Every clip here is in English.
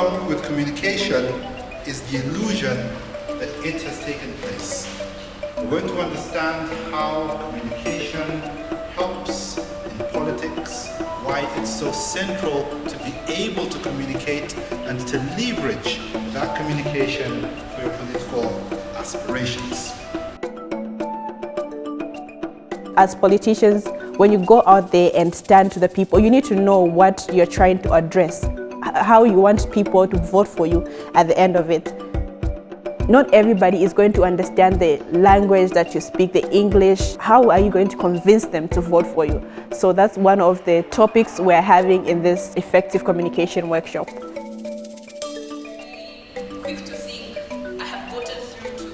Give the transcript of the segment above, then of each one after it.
problem with communication is the illusion that it has taken place. We're going to understand how communication helps in politics, why it's so central to be able to communicate and to leverage that communication for your political aspirations. As politicians, when you go out there and stand to the people, you need to know what you're trying to address, how you want people to vote for you at the end of it. Not everybody is going to understand the language that you speak, the English. How are you going to convince them to vote for you? So that's one of the topics we're having in this effective communication workshop. Quick to think, I have gotten through to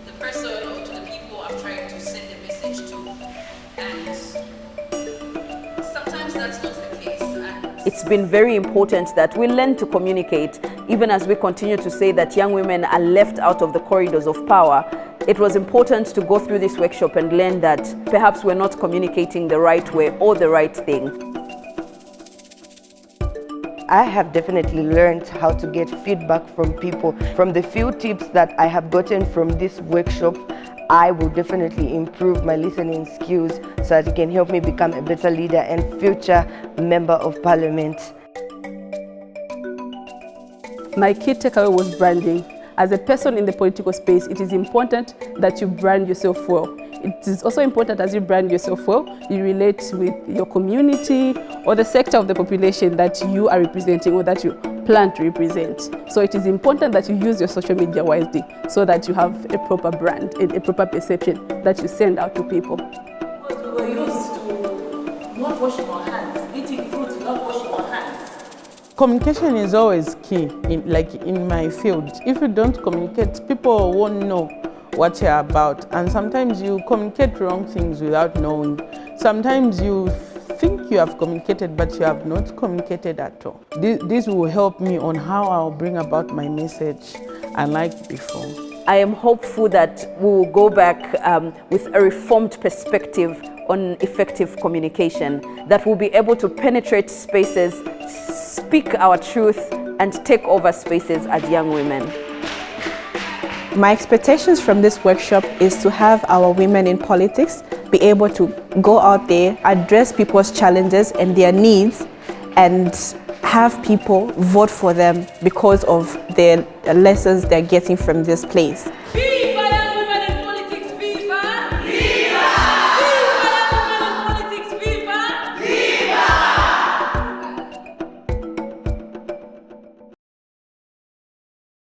the person or to the people I'm trying to send a message to, and sometimes that's not the case. It's been very important that we learn to communicate, even as we continue to say that young women are left out of the corridors of power. It was important to go through this workshop and learn that perhaps we're not communicating the right way or the right thing. I have definitely learned how to get feedback from people. From the few tips that I have gotten from this workshop, I will definitely improve my listening skills so that it can help me become a better leader and future member of parliament. My key takeaway was branding. As a person in the political space, it is important that you brand yourself well. It is also important as you brand yourself well, you relate with your community or the sector of the population that you are representing or that you plan to represent. So it is important that you use your social media wisely so that you have a proper brand and a proper perception that you send out to people. Because we were used to not washing our hands, eating fruit, not washing our hands. Communication is always key, in my field. If you don't communicate, people won't know what you're about. And sometimes you communicate wrong things without knowing. Sometimes you think you have communicated, but you have not communicated at all. This will help me on how I'll bring about my message, unlike before. I am hopeful that we will go back with a reformed perspective on effective communication, that we'll be able to penetrate spaces, speak our truth, and take over spaces as young women. My expectations from this workshop is to have our women in politics be able to go out there, address people's challenges and their needs, and have people vote for them because of the lessons they're getting from this place.